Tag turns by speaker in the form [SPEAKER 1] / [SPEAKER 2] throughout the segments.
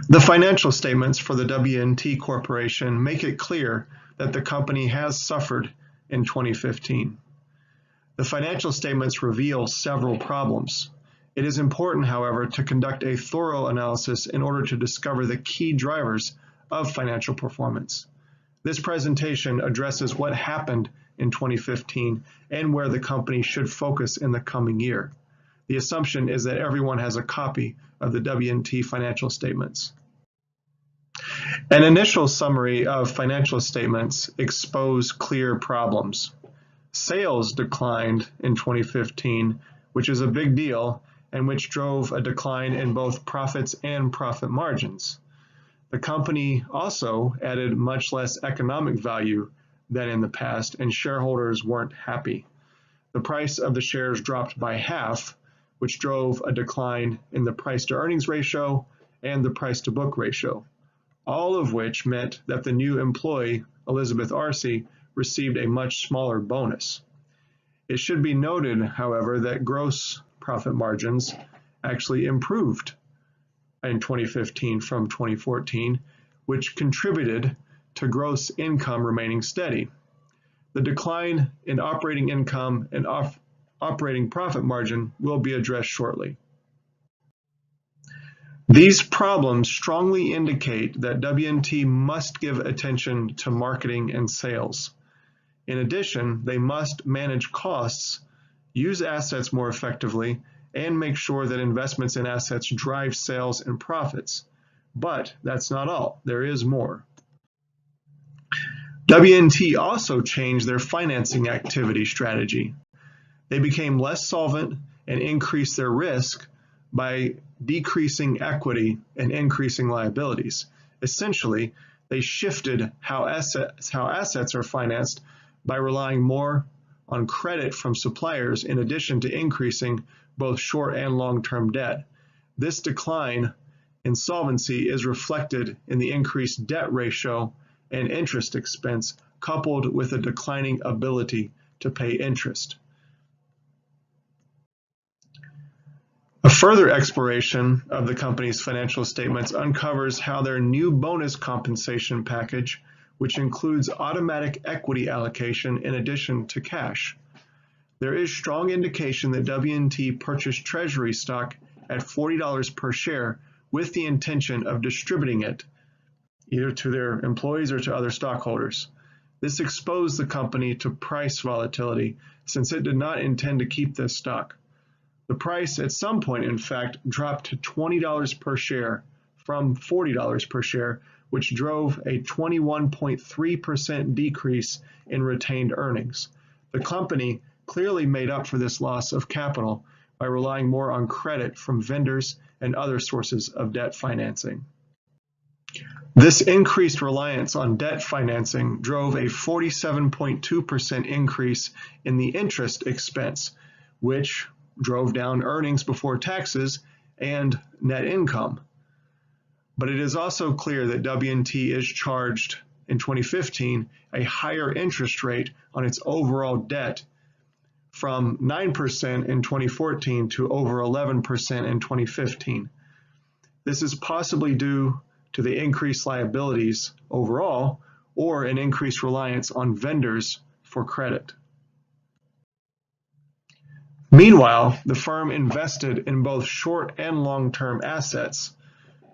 [SPEAKER 1] The financial statements for the W&T Corporation make it clear that the company has suffered in 2015. The financial statements reveal several problems. It is important, however, to conduct a thorough analysis in order to discover the key drivers of financial performance. This presentation addresses what happened in 2015 and where the company should focus in the coming year. The assumption is that everyone has a copy of the W&T financial statements. An initial summary of financial statements expose clear problems. Sales declined in 2015, which is a big deal, and which drove a decline in both profits and profit margins. The company also added much less economic value than in the past, and shareholders weren't happy. The price of the shares dropped by half, which drove a decline in the price-to-earnings ratio and the price-to-book ratio, all of which meant that the new employee, Elizabeth Arce, received a much smaller bonus. It should be noted, however, that gross profit margins actually improved in 2015 from 2014, which contributed to gross income remaining steady. The decline in operating income and operating profit margin will be addressed shortly. These problems strongly indicate that W&T must give attention to marketing and sales. In addition, they must manage costs, use assets more effectively, and make sure that investments in assets drive sales and profits. But that's not all. There is more. W&T also changed their financing activity strategy. They became less solvent and increased their risk by decreasing equity and increasing liabilities. Essentially, they shifted how assets are financed by relying more on credit from suppliers in addition to increasing both short and long-term debt. This decline in solvency is reflected in the increased debt ratio and interest expense, coupled with a declining ability to pay interest. A further exploration of the company's financial statements uncovers how their new bonus compensation package, which includes automatic equity allocation in addition to cash. There is strong indication that W&T purchased treasury stock at $40 per share with the intention of distributing it either to their employees or to other stockholders. This exposed the company to price volatility since it did not intend to keep this stock. The price at some point, in fact, dropped to $20 per share from $40 per share, which drove a 21.3% decrease in retained earnings. The company clearly made up for this loss of capital by relying more on credit from vendors and other sources of debt financing. This increased reliance on debt financing drove a 47.2% increase in the interest expense, which drove down earnings before taxes and net income. But it is also clear that W&T is charged in 2015 a higher interest rate on its overall debt from 9% in 2014 to over 11% in 2015. This is possibly due to the increased liabilities overall or an increased reliance on vendors for credit. Meanwhile, the firm invested in both short and long-term assets,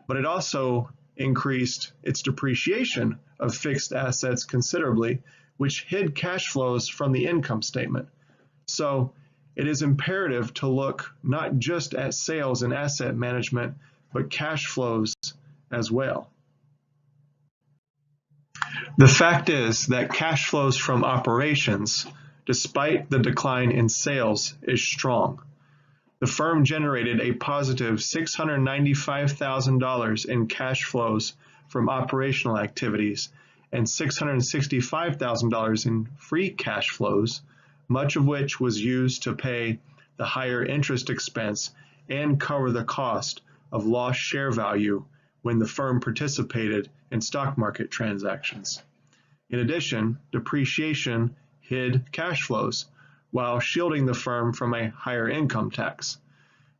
[SPEAKER 1] but it also increased its depreciation of fixed assets considerably, which hid cash flows from the income statement. So it is imperative to look not just at sales and asset management, but cash flows as well. The fact is that cash flows from operations, despite the decline in sales, is strong. The firm generated a positive $695,000 in cash flows from operational activities and $665,000 in free cash flows, much of which was used to pay the higher interest expense and cover the cost of lost share value when the firm participated in stock market transactions. In addition, depreciation hid cash flows while shielding the firm from a higher income tax.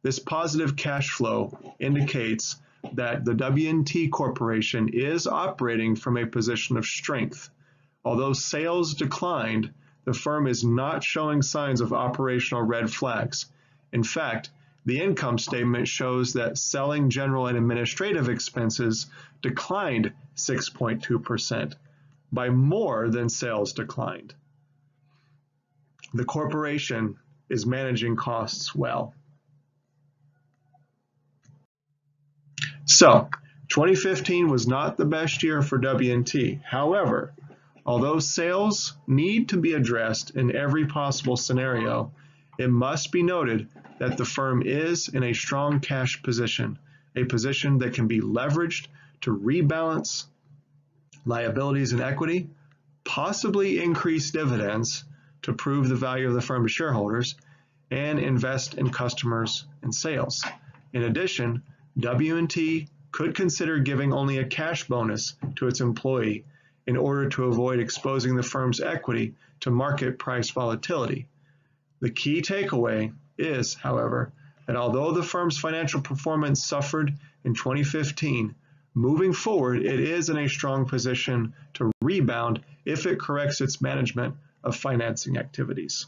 [SPEAKER 1] This positive cash flow indicates that the W&T Corporation is operating from a position of strength. Although sales declined, the firm is not showing signs of operational red flags. In fact, the income statement shows that selling, general, and administrative expenses declined 6.2%, by more than sales declined. The corporation is managing costs well. So, 2015 was not the best year for W&T. However, although sales need to be addressed in every possible scenario, it must be noted that the firm is in a strong cash position, a position that can be leveraged to rebalance liabilities and equity, possibly increase dividends to prove the value of the firm to shareholders, and invest in customers and sales. In addition, W&T could consider giving only a cash bonus to its employee in order to avoid exposing the firm's equity to market price volatility. The key takeaway is, however, that although the firm's financial performance suffered in 2015, moving forward, it is in a strong position to rebound if it corrects its management of financing activities.